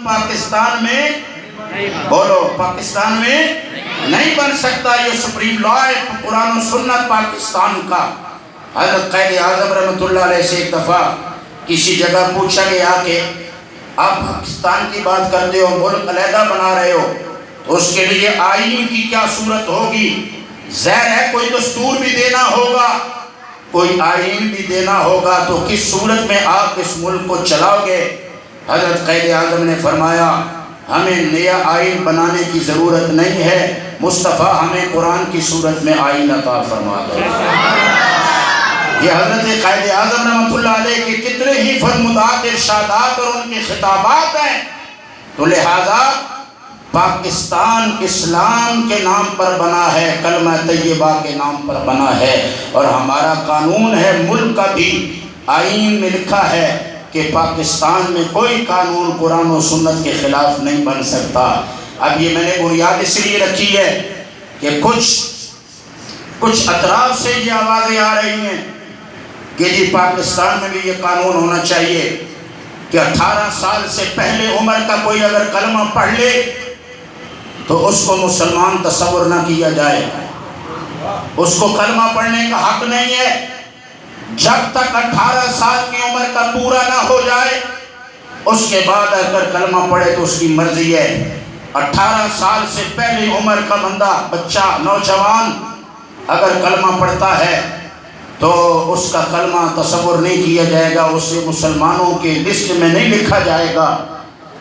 پاکستان میں بولو پاکستان میں نہیں بن سکتا. یہ سپریم لا ہے قرآن و سنت پاکستان کا. حضرت قائد اعظم رحمۃ اللہ علیہ سے ایک دفعہ کسی جگہ پوچھا گیا کہ آپ پاکستان کی بات کرتے ہو, ملک علیحدہ بنا رہے ہو, تو اس کے لیے آئین کی کیا صورت ہوگی؟ ظاہر ہے کوئی دستور بھی دینا ہوگا, کوئی آئین بھی دینا ہوگا, تو کس صورت میں آپ اس ملک کو چلاؤ گے؟ حضرت قائد اعظم نے فرمایا ہمیں نیا آئین بنانے کی ضرورت نہیں ہے, مصطفیٰ ہمیں قرآن کی صورت میں آئین عطا فرما دو. یہ حضرت قائد اعظم رحمۃ اللہ علیہ کے کتنے ہی فرمودات, ارشادات اور ان کے خطابات ہیں. تو لہذا پاکستان اسلام کے نام پر بنا ہے, کلمہ طیبہ کے نام پر بنا ہے, اور ہمارا قانون ہے ملک کا بھی آئین میں لکھا ہے کہ پاکستان میں کوئی قانون قرآن و سنت کے خلاف نہیں بن سکتا. اب یہ میں نے بنیاد اس لیے رکھی ہے کہ کچھ اطراف سے یہ آوازیں آ رہی ہیں کہ جی پاکستان میں بھی یہ قانون ہونا چاہیے کہ 18 سال سے پہلے عمر کا کوئی اگر کلمہ پڑھ لے تو اس کو مسلمان تصور نہ کیا جائے, اس کو کلمہ پڑھنے کا حق نہیں ہے جب تک 18 سال کی عمر کا پورا نہ ہو جائے. اس کے بعد اگر کلمہ پڑھے تو اس کی مرضی ہے. 18 سال سے پہلے عمر کا بندہ, بچہ, نوجوان اگر کلمہ پڑھتا ہے تو اس کا کلمہ تصور نہیں کیا جائے گا, اسے مسلمانوں کے لسٹ میں نہیں لکھا جائے گا.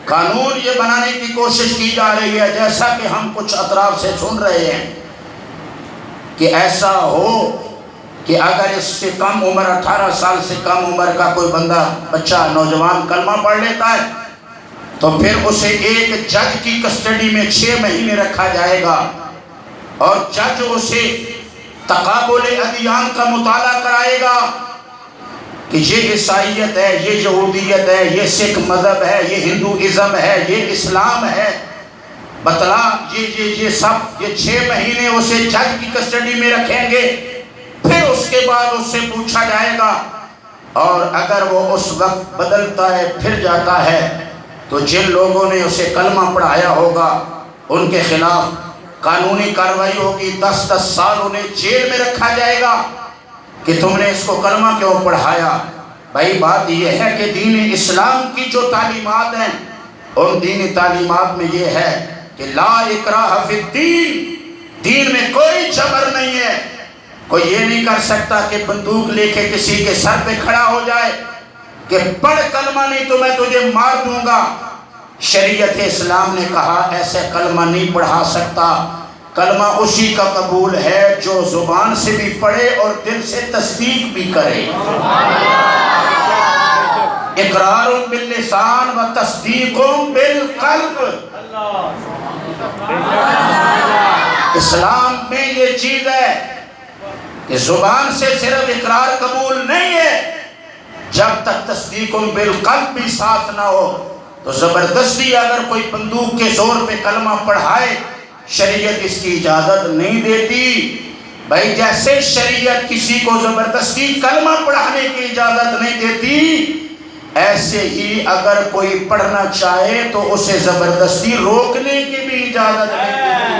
قانون یہ بنانے کی کوشش کی جا رہی ہے, جیسا کہ ہم کچھ اطراف سے سن رہے ہیں کہ ایسا ہو کہ اگر اس سے کم عمر 18 سال سے کم عمر کا کوئی بندہ, بچہ, نوجوان کلمہ پڑھ لیتا ہے تو پھر اسے ایک جج کی کسٹڈی میں 6 مہینے رکھا جائے گا, اور جج اسے تقابل ادیان کا مطالعہ کرائے گا کہ یہ عیسائیت ہے, یہ یہودیت ہے, یہ سکھ مذہب ہے, یہ ہندوازم ہے, یہ اسلام ہے, بتلا یہ سب. یہ 6 مہینے اسے جج کی کسٹڈی میں رکھیں گے, پھر اس کے بعد اس سے پوچھا جائے گا, اور اگر وہ اس وقت بدلتا ہے پھر جاتا ہے تو جن لوگوں نے اسے کلمہ پڑھایا ہوگا ان کے خلاف قانونی کارروائی ہوگی. 10 سال انہیں جیل میں رکھا جائے گا کہ تم نے اس کو کلمہ کیوں پڑھایا. بھائی بات یہ ہے کہ دین اسلام کی جو تعلیمات ہیں ان دینی تعلیمات میں یہ ہے کہ لا اکراہ فی الدین, دین میں کوئی جبر نہیں ہے. کوئی یہ نہیں کر سکتا کہ بندوق لے کے کسی کے سر پہ کھڑا ہو جائے کہ پڑھ کلمہ نہیں تو میں تجھے مار دوں گا. شریعت اسلام نے کہا ایسے کلمہ نہیں پڑھا سکتا. کلمہ اسی کا قبول ہے جو زبان سے بھی پڑھے اور دل سے تصدیق بھی کرے. اقرار باللسان و تصدیق بالقلب. اسلام میں یہ چیز ہے کہ زبان سے صرف اقرار قبول نہیں ہے, جب تک تصدیق بالقلب بھی ساتھ نہ ہو. تو زبردستی اگر کوئی بندوق کے زور پہ کلمہ پڑھائے شریعت اس کی اجازت نہیں دیتی. بھائی جیسے شریعت کسی کو زبردستی کلمہ پڑھانے کی اجازت نہیں دیتی, ایسے ہی اگر کوئی پڑھنا چاہے تو اسے زبردستی روکنے کی بھی اجازت نہیں دیتی.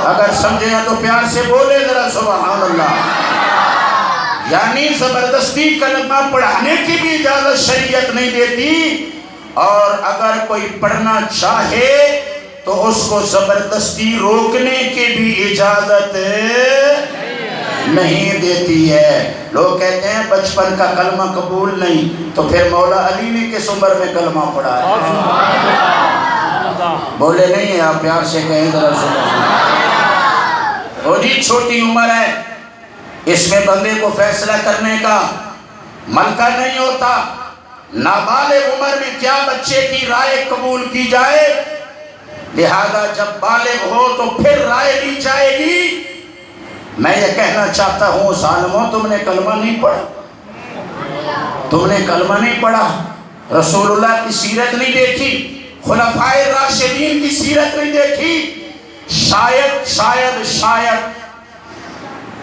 اگر سمجھے تو پیار سے بولے ذرا سبحان اللہ. یعنی زبردستی کلمہ پڑھانے کی بھی اجازت شریعت نہیں دیتی, اور اگر کوئی پڑھنا چاہے تو اس کو زبردستی روکنے کی بھی اجازت نہیں دیتی ہے. لوگ کہتے ہیں بچپن کا کلمہ قبول نہیں, تو پھر مولا علی نے کس عمر میں کلمہ پڑھا ہے؟ بولے نہیں ہیں آپ, پیار سے کہیں ذرا سبحان. وہ جی چھوٹی عمر ہے, اس میں بندے کو فیصلہ کرنے کا ملکہ نہیں ہوتا. نابالغ عمر میں کیا بچے کی رائے قبول کی جائے, لہذا جب بالغ ہو تو پھر رائے لی جائے گی. میں یہ کہنا چاہتا ہوں ظالموں, تم نے کلمہ نہیں پڑھا, تم نے کلمہ نہیں پڑھا, رسول اللہ کی سیرت نہیں دیکھی, خلفائے راشدین کی سیرت نہیں دیکھی. شاید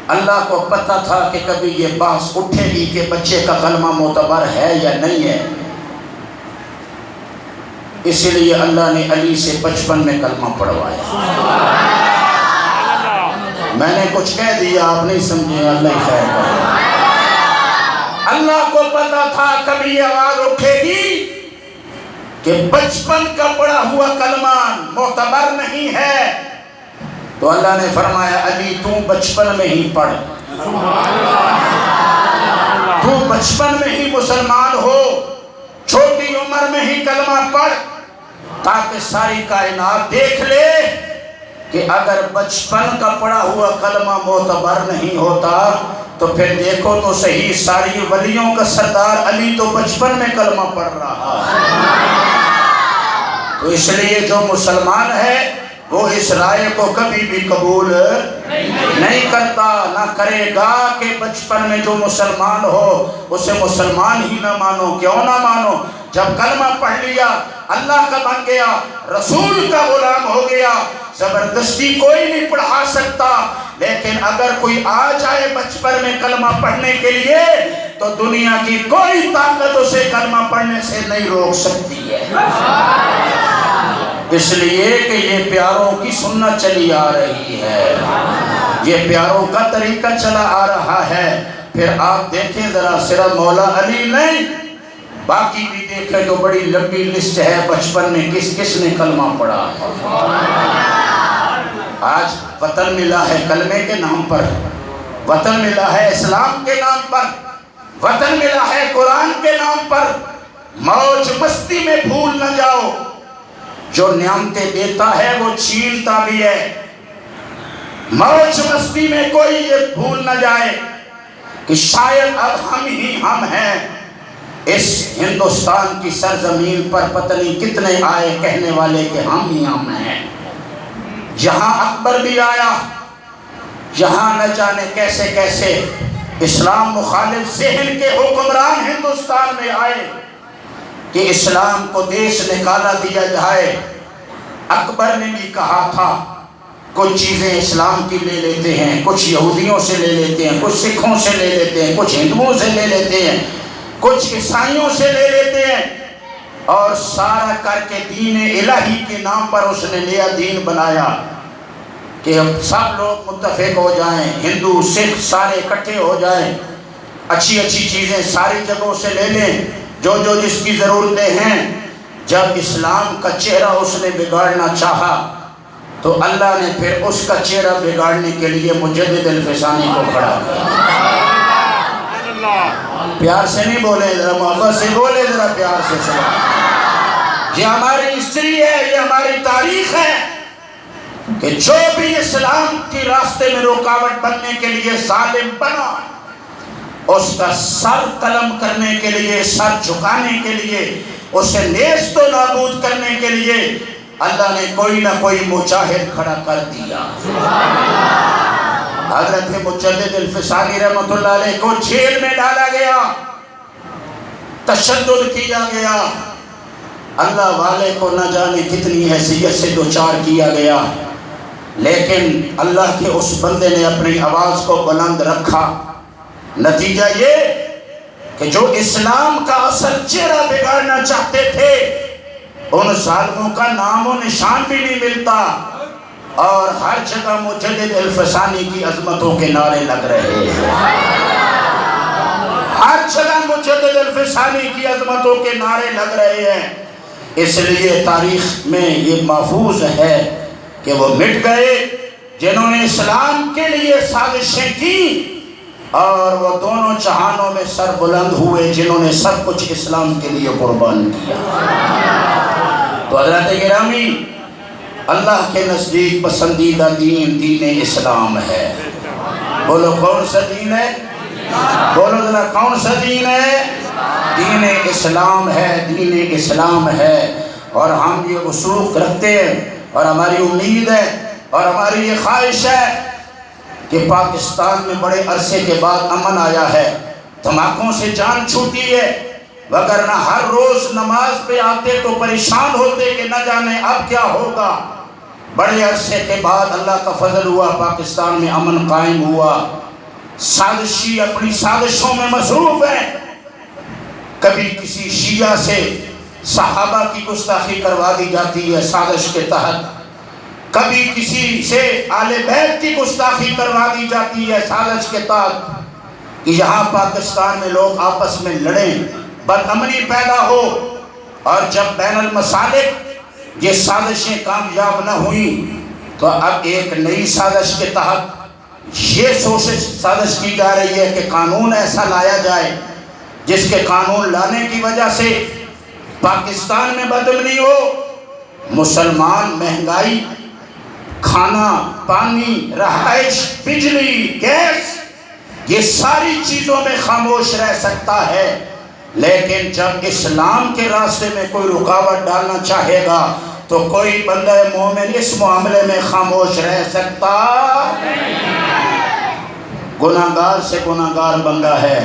اللہ کو پتہ تھا کہ کبھی یہ بحث اٹھے گی کہ بچے کا کلمہ معتبر ہے یا نہیں ہے. اسی لیے اللہ نے علی سے بچپن میں کلمہ پڑھوایا۔ میں نے کچھ کہہ دیا، آپ نہیں سمجھے، اللہ ہی خیر کرے۔ اللہ کو پتا تھا کبھی یہ آواز اٹھے گی کہ بچپن کا پڑھا ہوا کلمہ معتبر نہیں ہے، تو اللہ نے فرمایا علی تو بچپن میں ہی پڑھ، تو بچپن میں ہی مسلمان ہو، چھوٹی عمر میں ہی کلمہ پڑھ، تاکہ ساری کائنات دیکھ لے کہ اگر بچپن کا پڑھا ہوا کلمہ معتبر نہیں ہوتا تو پھر دیکھو تو صحیح ساری ولیوں کا سردار علی تو بچپن میں کلمہ پڑھ رہا ہے۔ تو اس لیے جو مسلمان ہے وہ اس رائے کو کبھی بھی قبول نہیں کرتا، نہ کرے گا کہ بچپن میں جو مسلمان ہو اسے مسلمان ہی نہ مانو۔ کیوں نہ مانو؟ جب کلمہ پڑھ لیا، اللہ کا بن گیا، رسول کا غلام ہو گیا، زبردستی کوئی نہیں پڑھا سکتا۔ لیکن اگر کوئی آ جائے بچپن میں کلمہ پڑھنے کے لیے تو دنیا کی کوئی طاقت اسے کلمہ پڑھنے سے نہیں روک سکتی ہے، اس لیے کہ یہ پیاروں کی سنت چلی آ رہی ہے، یہ پیاروں کا طریقہ چلا آ رہا ہے۔ پھر آپ دیکھیں ذرا، صرف مولا علی نہیں، باقی بھی دیکھیں تو بڑی لمبی لسٹ ہے بچپن میں کس کس نے کلمہ پڑھا۔ آج وطن ملا ہے کلمے کے نام پر، وطن ملا ہے اسلام کے نام پر، وطن ملا ہے قرآن کے نام پر۔ موج مستی میں بھول نہ جاؤ، جو نعمتیں دیتا ہے وہ چھینتا بھی ہے۔ موج مستی میں کوئی یہ بھول نہ جائے کہ شاید اب ہم ہی ہم ہیں۔ اس ہندوستان کی سرزمین پر پتہ نہیں کتنے آئے کہنے والے کہ ہم ہی ہم ہیں۔ یہاں اکبر بھی آیا، یہاں نہ جانے کیسے کیسے اسلام مخالف ذہن کے حکمران ہندوستان میں آئے کہ اسلام کو دیش نکالا دیا جائے۔ اکبر نے بھی کہا تھا کچھ چیزیں اسلام کی لے لیتے ہیں، کچھ یہودیوں سے لے لیتے ہیں، کچھ سکھوں سے لے لیتے ہیں، کچھ ہندوؤں سے لے لیتے ہیں، کچھ عیسائیوں سے لے لیتے ہیں، اور سارا کر کے دین الہی کے نام پر اس نے نیا دین بنایا کہ سب لوگ متفق ہو جائیں، ہندو سکھ سارے اکٹھے ہو جائیں، اچھی اچھی چیزیں ساری جگہوں سے لے لیں جو جو جس کی ضرورتیں ہیں۔ جب اسلام کا چہرہ اس نے بگاڑنا چاہا تو اللہ نے پھر اس کا چہرہ بگاڑنے کے لیے مجدد الفسانی کو کھڑا کیا۔ پیار سے نہیں بولے، ذرا محبت سے بولے، ذرا پیار سے چلا۔ یہ ہماری ہسٹری ہے، یہ ہماری تاریخ ہے کہ جو بھی اسلام کی راستے میں رکاوٹ بننے کے لیے ظالم بنا، اس کا سر قلم کرنے کے لیے، سر جھکانے کے لیے، اسے نیست و نابود کرنے کے لیے اللہ نے کوئی نہ کوئی مجاہد کھڑا کر دیا۔ حضرت مجدد الفسانی رحمۃ اللہ علیہ کو جیل میں ڈالا گیا، تشدد کیا گیا، اللہ والے کو نہ جانے کتنی حیثیت سے دوچار کیا گیا، لیکن اللہ کے اس بندے نے اپنی آواز کو بلند رکھا۔ نتیجہ یہ کہ جو اسلام کا اصل چہرہ بگاڑنا چاہتے تھے ان ظالموں کا نام و نشان بھی نہیں ملتا، اور ہر جگہ مجدد الفسانی کی عظمتوں کے نعرے لگ رہے ہیں، ہر جگہ مجدد الفسانی کی عظمتوں کے نعرے لگ رہے ہیں۔ اس لیے تاریخ میں یہ محفوظ ہے کہ وہ مٹ گئے جنہوں نے اسلام کے لیے سازشیں کی، اور وہ دونوں جہانوں میں سر بلند ہوئے جنہوں نے سب کچھ اسلام کے لیے قربان کیا۔ تو حضرات گرامی، اللہ کے نزدیک پسندیدہ دین دین اسلام ہے۔ بولو کون سا دین ہے؟ بولو ذرا کون سا دین ہے؟ دین اسلام ہے، دین اسلام ہے۔ اور ہم یہ وثوق رکھتے ہیں اور ہماری امید ہے اور ہماری یہ خواہش ہے کہ پاکستان میں بڑے عرصے کے بعد امن آیا ہے، دھماکوں سے جان چھوٹی ہے، وگرنہ ہر روز نماز پہ آتے تو پریشان ہوتے کہ نہ جانے اب کیا ہوگا۔ بڑے عرصے کے بعد اللہ کا فضل ہوا، پاکستان میں امن قائم ہوا۔ سازشی اپنی سازشوں میں مصروف ہیں، کبھی کسی شیعہ سے صحابہ کی گستاخی کروا دی جاتی ہے سازش کے تحت، کبھی کسی سے آل بیت کی گستاخی کروا دی جاتی ہے سازش کے تحت، کہ یہاں پاکستان میں لوگ آپس میں لڑیں، بدامنی پیدا ہو، اور جب بین المسالک یہ سازشیں کامیاب نہ ہوئیں تو اب ایک نئی سازش کے تحت یہ سازش کی جا رہی ہے کہ قانون ایسا لایا جائے جس کے قانون لانے کی وجہ سے پاکستان میں بدامنی ہو، مسلمان مہنگائی، کھانا، پانی، رہائش، بجلی، گیس، یہ ساری چیزوں میں خاموش رہ سکتا ہے، لیکن جب اسلام کے راستے میں کوئی رکاوٹ ڈالنا چاہے گا تو کوئی بندہ مومن اس معاملے میں خاموش رہ سکتا گناہگار سے گناہگار بندہ ہے،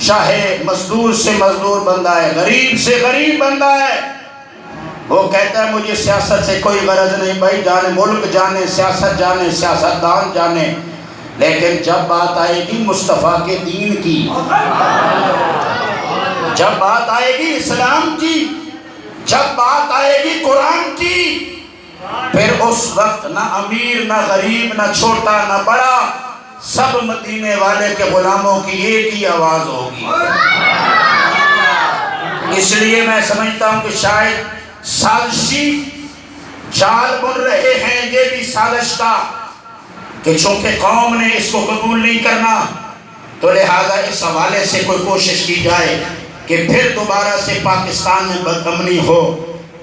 چاہے مزدور سے مزدور بندہ ہے، غریب سے غریب بندہ ہے، وہ کہتا ہے مجھے سیاست سے کوئی غرض نہیں، بھائی جانے ملک جانے، سیاست جانے، سیاستدان جانے، لیکن جب بات آئے گی مصطفیٰ کے دین کی، جب بات آئے گی اسلام کی، جب بات آئے گی قرآن کی، پھر اس وقت نہ امیر نہ غریب نہ چھوٹا نہ بڑا، سب مدینے والے کے غلاموں کی ایک ہی آواز ہوگی۔ اس لیے میں سمجھتا ہوں کہ شاید سازشی جال بن رہے ہیں یہ بھی سازش کا، کہ چونکہ قوم نے اس کو قبول نہیں کرنا تو لہذا اس حوالے سے کوئی کوشش کی جائے کہ پھر دوبارہ سے پاکستان میں بدامنی ہو،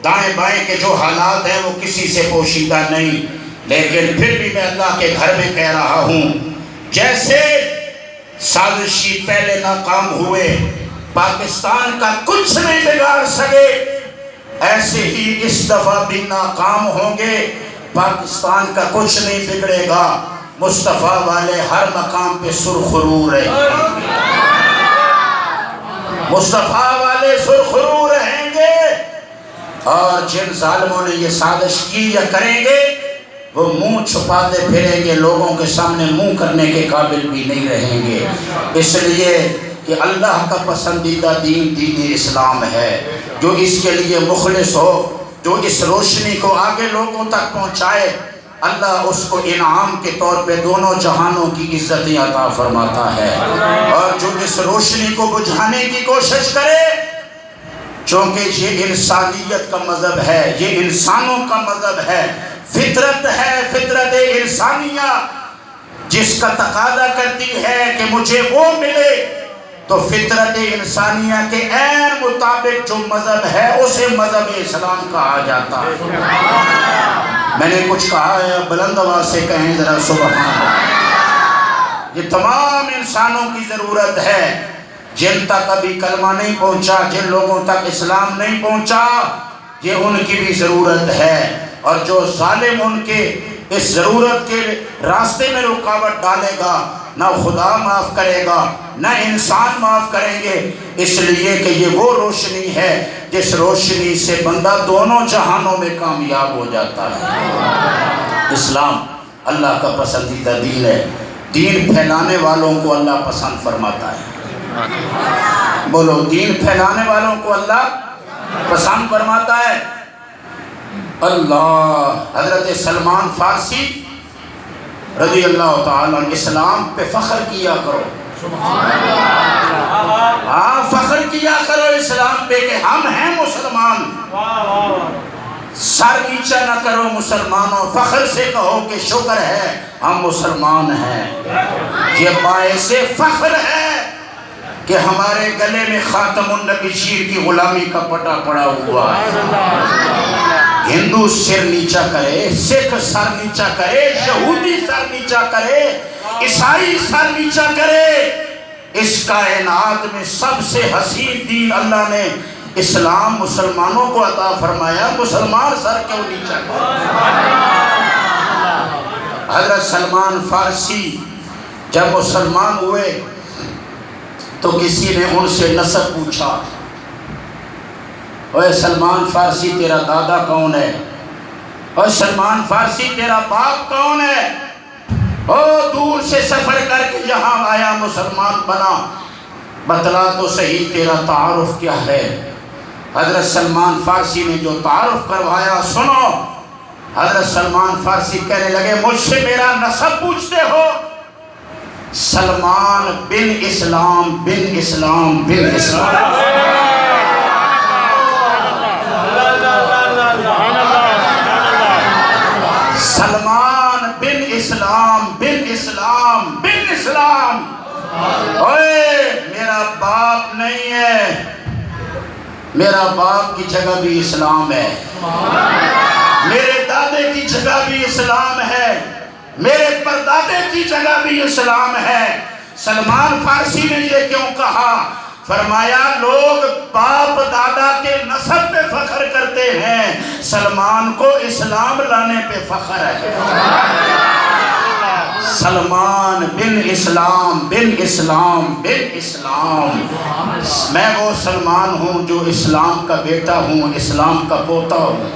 دائیں بائیں کے جو حالات ہیں وہ کسی سے پوشیدہ نہیں، لیکن پھر بھی میں اللہ کے گھر میں کہہ رہا ہوں جیسے سازشی پہلے ناکام ہوئے، پاکستان کا کچھ نہیں بگاڑ سکے، ایسے ہی اس دفعہ بھی ناکام ہوں گے، پاکستان کا کچھ نہیں بگڑے گا، مصطفیٰ والے ہر مقام پہ سرخرو رہیں گے، مصطفیٰ والے سرخرو رہیں گے، اور جن ظالموں نے یہ سازش کی یا کریں گے وہ منہ چھپاتے پھریں گے، لوگوں کے سامنے منہ کرنے کے قابل بھی نہیں رہیں گے، اس لیے کہ اللہ کا پسندیدہ دین دین اسلام ہے، جو اس کے لیے مخلص ہو، جو اس روشنی کو آگے لوگوں تک پہنچائے، اللہ اس کو انعام کے طور پہ دونوں جہانوں کی عزتیں عطا فرماتا ہے، اور جو اس روشنی کو بجھانے کی کوشش کرے، چونکہ یہ انسانیت کا مذہب ہے، یہ انسانوں کا مذہب ہے، فطرت ہے، فطرت انسانیہ جس کا تقاضا کرتی ہے کہ مجھے وہ ملے، تو فطرت انسانیہ کے عین مطابق جو مذہب ہے اسے مذہب اسلام کہا جاتا ہے۔ میں نے کچھ کہا ہے، بلند آواز سے کہیں ذرا سبحان اللہ۔ یہ تمام انسانوں کی ضرورت ہے، جن تک ابھی کلمہ نہیں پہنچا، جن لوگوں تک اسلام نہیں پہنچا، یہ ان کی بھی ضرورت ہے، اور جو ظالم ان کے اس ضرورت کے راستے میں رکاوٹ ڈالے گا، نہ خدا معاف کرے گا نہ انسان معاف کریں گے، اس لیے کہ یہ وہ روشنی ہے جس روشنی سے بندہ دونوں جہانوں میں کامیاب ہو جاتا ہے۔ اسلام اللہ کا پسندیدہ دین ہے، دین پھیلانے والوں کو اللہ پسند فرماتا ہے، بولو دین پھیلانے والوں کو اللہ پسند فرماتا ہے۔ اللہ حضرت سلمان فارسی رضی اللہ تعالیٰ عنہ اسلام پہ فخر کیا کرو، ہاں فخر کیا کرو اسلام پہ کہ ہم ہیں مسلمان، سر نیچا نہ کرو مسلمانوں، فخر سے کہو کہ شکر ہے ہم مسلمان ہیں، یہ باعث فخر ہے کہ ہمارے گلے میں خاتم النبی شیر کی غلامی کا پٹا پڑا ہوا ہے۔ ہندو سر نیچا کرے، سکھ سر نیچا کرے، یہودی سر نیچا کرے، عیسائی سر نیچا کرے، اس کائنات میں سب سے حسین دین اللہ نے اسلام مسلمانوں کو عطا فرمایا، مسلمان سر کیوں نیچا کرے؟ حضرت سلمان فارسی جب مسلمان ہوئے تو کسی نے ان سے نسب پوچھا، اوے سلمان فارسی تیرا دادا کون ہے؟ اوے سلمان فارسی تیرا باپ کون ہے؟ او دور سے سفر کر کے یہاں آیا مسلمان بنا، بتلا تو صحیح تیرا تعارف کیا ہے؟ حضرت سلمان فارسی نے جو تعارف کروایا سنو. حضرت سلمان فارسی کہنے لگے مجھ سے میرا نسب پوچھتے ہو؟ سلمان بن اسلام بن اسلام بن اسلام. سلمان بن اسلام بن اسلام بن اسلام. اوئے میرا باپ نہیں ہے، میرا باپ کی جگہ بھی اسلام ہے، میرے دادے کی جگہ بھی اسلام ہے، میرے پردادے کی جگہ بھی اسلام ہے. سلمان فارسی نے یہ کیوں کہا؟ فرمایا لوگ باپ دادا کے نسب پہ فخر کرتے ہیں، سلمان کو اسلام لانے پہ فخر ہے. سلمان بن اسلام بن اسلام بن اسلام. میں وہ سلمان ہوں جو اسلام کا بیٹا ہوں، اسلام کا پوتا ہوں.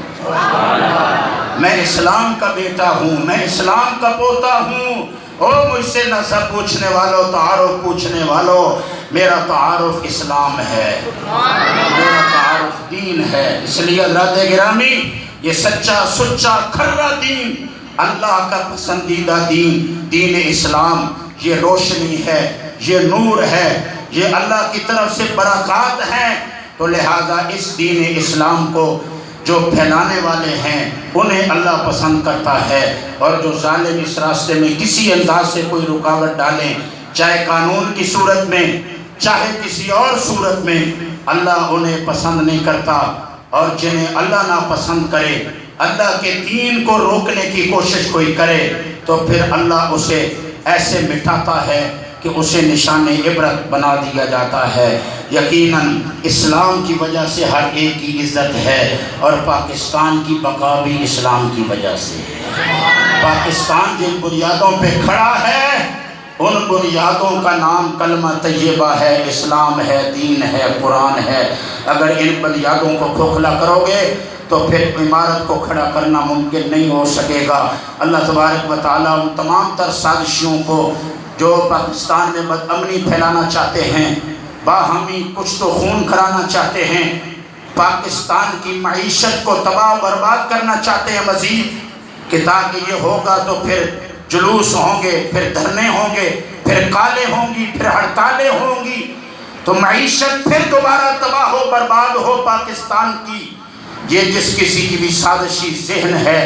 میں اسلام کا بیٹا ہوں، میں اسلام کا پوتا ہوں. او مجھ سے نسب پوچھنے والوں، تعارف پوچھنے والوں، میرا تعارف اسلام ہے، میرا تعارف دین ہے. اس لیے حضرات گرامی یہ سچا سچا کھرا دین، اللہ کا پسندیدہ دین، دین اسلام، یہ روشنی ہے، یہ نور ہے، یہ اللہ کی طرف سے برکات ہیں. تو لہذا اس دین اسلام کو جو پھیلانے والے ہیں انہیں اللہ پسند کرتا ہے، اور جو ظالم اس راستے میں کسی انداز سے کوئی رکاوٹ ڈالیں، چاہے قانون کی صورت میں چاہے کسی اور صورت میں، اللہ انہیں پسند نہیں کرتا. اور جنہیں اللہ ناپسند کرے، اللہ کے دین کو روکنے کی کوشش کوئی کرے، تو پھر اللہ اسے ایسے مٹاتا ہے کہ اسے نشان عبرت بنا دیا جاتا ہے. یقیناً اسلام کی وجہ سے ہر ایک کی عزت ہے، اور پاکستان کی بقا بھی اسلام کی وجہ سے. پاکستان جن بنیادوں پہ کھڑا ہے ان بنیادوں کا نام کلمہ طیبہ ہے، اسلام ہے، دین ہے، قرآن ہے. اگر ان بنیادوں کو کھوکھلا کرو گے تو پھر عمارت کو کھڑا کرنا ممکن نہیں ہو سکے گا. اللہ تبارک و تعالیٰ ان تمام تر سازشیوں کو جو پاکستان میں بد امنی پھیلانا چاہتے ہیں، باہمی کچھ تو خون کرانا چاہتے ہیں، پاکستان کی معیشت کو تباہ و برباد کرنا چاہتے ہیں مزید، کہ تاکہ یہ ہوگا تو پھر جلوس ہوں گے، پھر دھرنے ہوں گے، پھر کالے ہوں گی، پھر ہڑتالیں ہوں گی، تو معیشت پھر دوبارہ تباہ و برباد ہو پاکستان کی. یہ جس کسی کی بھی سازشی ذہن ہے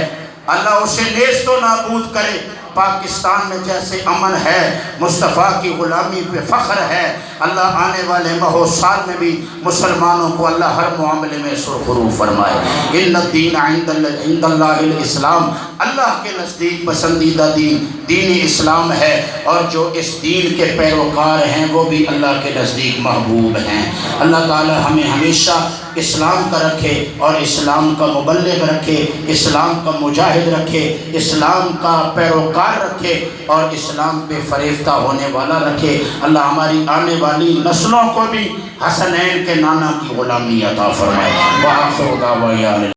اللہ اسے نیست و نابود کرے. پاکستان میں جیسے امن ہے، مصطفیٰ کی غلامی پہ فخر ہے، اللہ آنے والے ماہ و سال میں بھی مسلمانوں کو اللہ ہر معاملے میں سرخرو فرمائے. ان الدین عند اللہ الاسلام، اللہ کے نزدیک پسندیدہ دین دین اسلام ہے، اور جو اس دین کے پیروکار ہیں وہ بھی اللہ کے نزدیک محبوب ہیں. اللہ تعالی ہمیں ہمیشہ اسلام کا رکھے اور اسلام کا مبلغ رکھے، اسلام کا مجاہد رکھے، اسلام کا پیروکار رکھے، اور اسلام پہ فریفتہ ہونے والا رکھے. اللہ ہماری آنے والی نسلوں کو بھی حسنین کے نانا کی غلامی عطا فرمائے. وآخر دعوانا